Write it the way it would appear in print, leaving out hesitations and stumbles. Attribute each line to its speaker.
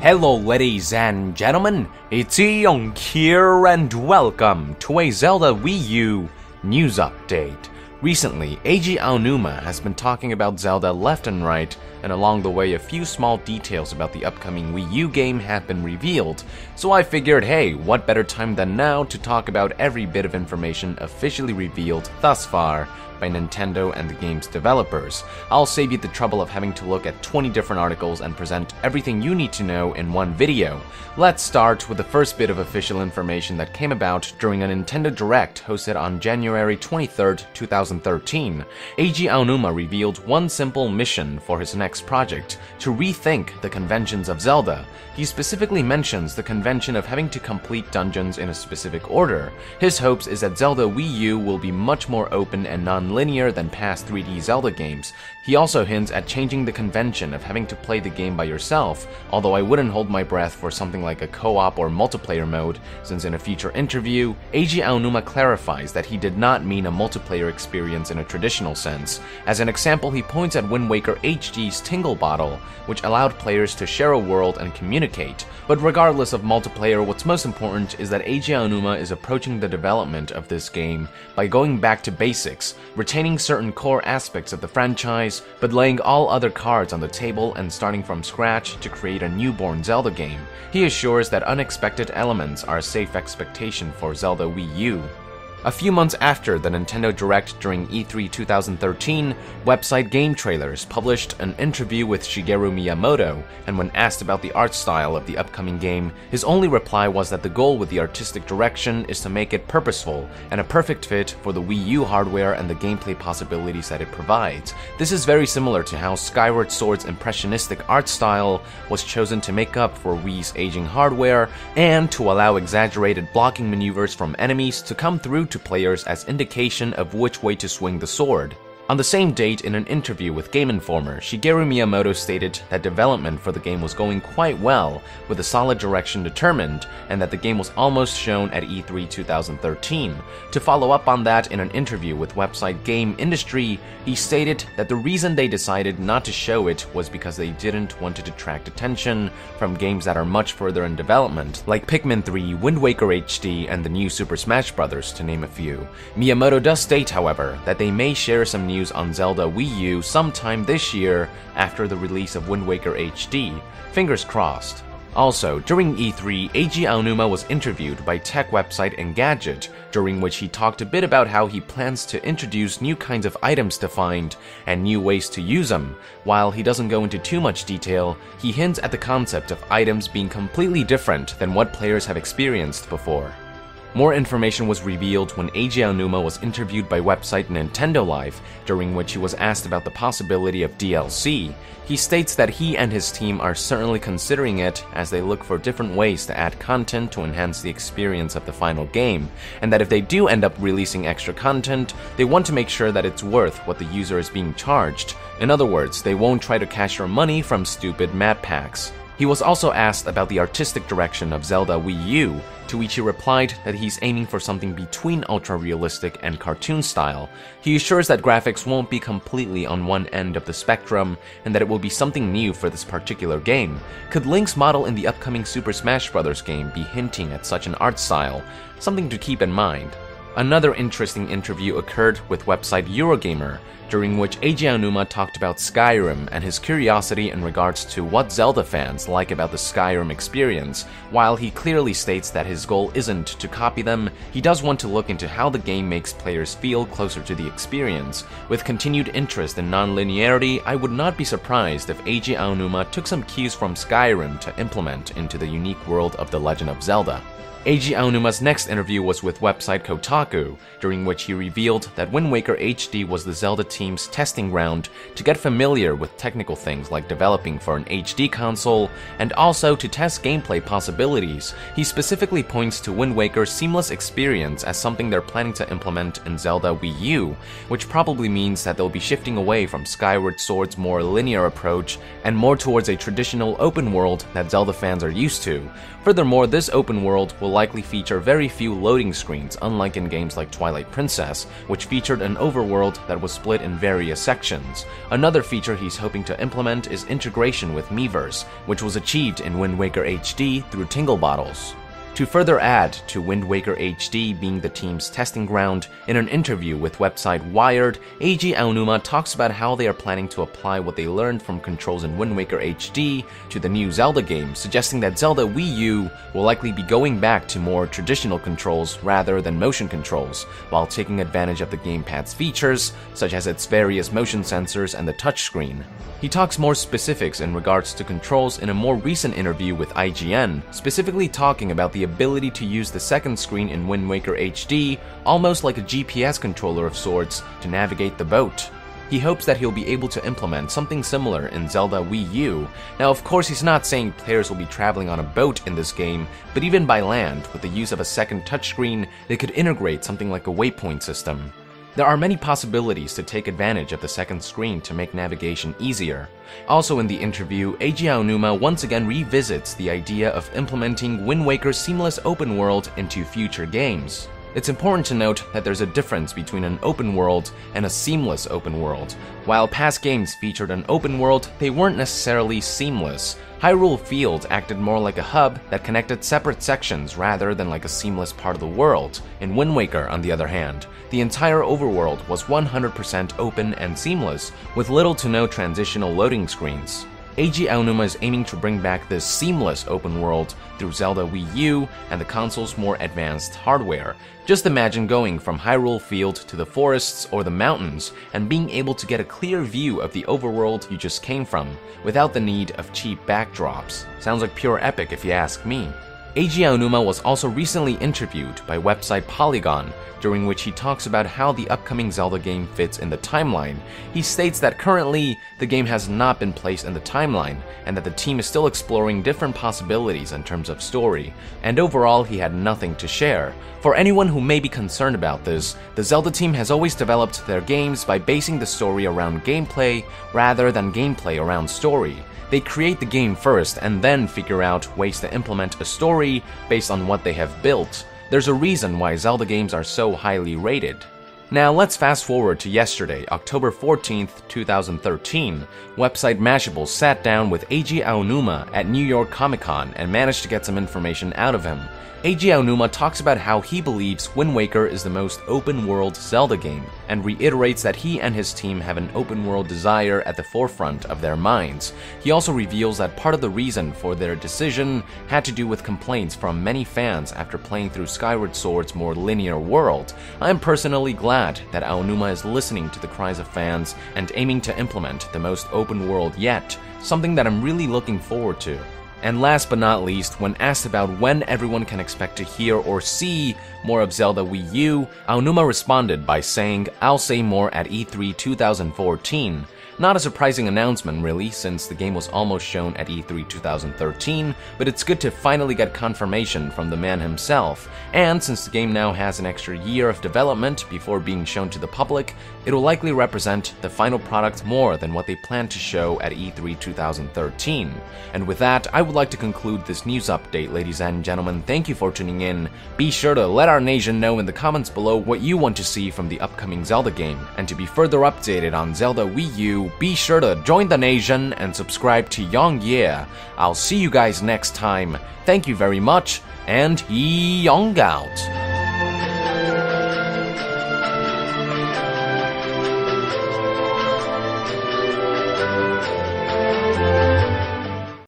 Speaker 1: Hello ladies and gentlemen, it's Young here and welcome to a Zelda Wii U news update. Recently, Eiji Aonuma has been talking about Zelda left and right, and along the way a few small details about the upcoming Wii U game have been revealed, so I figured hey, what better time than now to talk about every bit of information officially revealed thus far by Nintendo and the game's developers. I'll save you the trouble of having to look at 20 different articles and present everything you need to know in one video. Let's start with the first bit of official information that came about during a Nintendo Direct hosted on January 23rd, 2013. Eiji Aonuma revealed one simple mission for his next project: to rethink the conventions of Zelda. He specifically mentions the convention of having to complete dungeons in a specific order. His hopes is that Zelda Wii U will be much more open and non-linear than past 3D Zelda games. He also hints at changing the convention of having to play the game by yourself, although I wouldn't hold my breath for something like a co-op or multiplayer mode, since in a future interview, Eiji Aonuma clarifies that he did not mean a multiplayer experience in a traditional sense. As an example, he points at Wind Waker HD's Tingle Bottle, which allowed players to share a world and communicate. But regardless of multiplayer, what's most important is that Eiji Aonuma is approaching the development of this game by going back to basics, retaining certain core aspects of the franchise, but laying all other cards on the table and starting from scratch to create a newborn Zelda game. He assures that unexpected elements are a safe expectation for Zelda Wii U. A few months after the Nintendo Direct during E3 2013, website Game Trailers published an interview with Shigeru Miyamoto, and when asked about the art style of the upcoming game, his only reply was that the goal with the artistic direction is to make it purposeful and a perfect fit for the Wii U hardware and the gameplay possibilities that it provides. This is very similar to how Skyward Sword's impressionistic art style was chosen to make up for Wii's aging hardware and to allow exaggerated blocking maneuvers from enemies to come through to players as indication of which way to swing the sword. On the same date, in an interview with Game Informer, Shigeru Miyamoto stated that development for the game was going quite well, with a solid direction determined, and that the game was almost shown at E3 2013. To follow up on that, in an interview with website Game Industry, he stated that the reason they decided not to show it was because they didn't want to detract attention from games that are much further in development, like Pikmin 3, Wind Waker HD, and the new Super Smash Bros., to name a few. Miyamoto does state, however, that they may share some news on Zelda Wii U sometime this year after the release of Wind Waker HD. Fingers crossed. Also, during E3, Eiji Aonuma was interviewed by tech website Engadget, during which he talked a bit about how he plans to introduce new kinds of items to find and new ways to use them. While he doesn't go into too much detail, he hints at the concept of items being completely different than what players have experienced before. More information was revealed when Eiji Aonuma was interviewed by website Nintendo Life, during which he was asked about the possibility of DLC. He states that he and his team are certainly considering it as they look for different ways to add content to enhance the experience of the final game, and that if they do end up releasing extra content, they want to make sure that it's worth what the user is being charged. In other words, they won't try to cash your money from stupid map packs. He was also asked about the artistic direction of Zelda Wii U, to which he replied that he's aiming for something between ultra-realistic and cartoon style. He assures that graphics won't be completely on one end of the spectrum, and that it will be something new for this particular game. Could Link's model in the upcoming Super Smash Bros. Game be hinting at such an art style? Something to keep in mind. Another interesting interview occurred with website Eurogamer, during which Eiji Aonuma talked about Skyrim and his curiosity in regards to what Zelda fans like about the Skyrim experience. While he clearly states that his goal isn't to copy them, he does want to look into how the game makes players feel closer to the experience. With continued interest in non-linearity, I would not be surprised if Eiji Aonuma took some cues from Skyrim to implement into the unique world of The Legend of Zelda. Eiji Aonuma's next interview was with website Kotaku, during which he revealed that Wind Waker HD was the Zelda team's testing ground to get familiar with technical things like developing for an HD console, and also to test gameplay possibilities. He specifically points to Wind Waker's seamless experience as something they're planning to implement in Zelda Wii U, which probably means that they'll be shifting away from Skyward Sword's more linear approach and more towards a traditional open world that Zelda fans are used to. Furthermore, this open world will will likely feature very few loading screens, unlike in games like Twilight Princess, which featured an overworld that was split in various sections. Another feature he's hoping to implement is integration with Miiverse, which was achieved in Wind Waker HD through Tingle Bottles. To further add to Wind Waker HD being the team's testing ground, in an interview with website Wired, Eiji Aonuma talks about how they are planning to apply what they learned from controls in Wind Waker HD to the new Zelda game, suggesting that Zelda Wii U will likely be going back to more traditional controls rather than motion controls, while taking advantage of the gamepad's features, such as its various motion sensors and the touchscreen. He talks more specifics in regards to controls in a more recent interview with IGN, specifically talking about the ability to use the second screen in Wind Waker HD, almost like a GPS controller of sorts, to navigate the boat. He hopes that he'll be able to implement something similar in Zelda Wii U. Now, of course, he's not saying players will be traveling on a boat in this game, but even by land, with the use of a second touchscreen, they could integrate something like a waypoint system. There are many possibilities to take advantage of the second screen to make navigation easier. Also in the interview, Eiji Aonuma once again revisits the idea of implementing Wind Waker's seamless open world into future games. It's important to note that there's a difference between an open world and a seamless open world. While past games featured an open world, they weren't necessarily seamless. Hyrule Field acted more like a hub that connected separate sections rather than like a seamless part of the world. In Wind Waker, on the other hand, the entire overworld was 100% open and seamless, with little to no transitional loading screens. Eiji Aonuma is aiming to bring back this seamless open world through Zelda Wii U and the console's more advanced hardware. Just imagine going from Hyrule Field to the forests or the mountains and being able to get a clear view of the overworld you just came from, without the need of cheap backdrops. Sounds like pure epic if you ask me. Eiji Aonuma was also recently interviewed by website Polygon, during which he talks about how the upcoming Zelda game fits in the timeline. He states that currently, the game has not been placed in the timeline, and that the team is still exploring different possibilities in terms of story, and overall he had nothing to share. For anyone who may be concerned about this, the Zelda team has always developed their games by basing the story around gameplay, rather than gameplay around story. They create the game first and then figure out ways to implement a story based on what they have built. There's a reason why Zelda games are so highly rated. Now let's fast forward to yesterday, October 14th, 2013. Website Mashable sat down with Eiji Aonuma at New York Comic Con and managed to get some information out of him. Eiji Aonuma talks about how he believes Wind Waker is the most open-world Zelda game, and reiterates that he and his team have an open-world desire at the forefront of their minds. He also reveals that part of the reason for their decision had to do with complaints from many fans after playing through Skyward Sword's more linear world. I'm personally glad that Aonuma is listening to the cries of fans and aiming to implement the most open world yet, something that I'm really looking forward to. And last but not least, when asked about when everyone can expect to hear or see more of Zelda Wii U, Aonuma responded by saying, "I'll say more at E3 2014. Not a surprising announcement really, since the game was almost shown at E3 2013, but it's good to finally get confirmation from the man himself. And since the game now has an extra year of development before being shown to the public, it will likely represent the final product more than what they planned to show at E3 2013. And with that, I would like to conclude this news update, ladies and gentlemen. Thank you for tuning in. Be sure to let our nation know in the comments below what you want to see from the upcoming Zelda game. And to be further updated on Zelda Wii U, be sure to join the nation and subscribe to Young Yeah. I'll see you guys next time. Thank you very much, and Young out.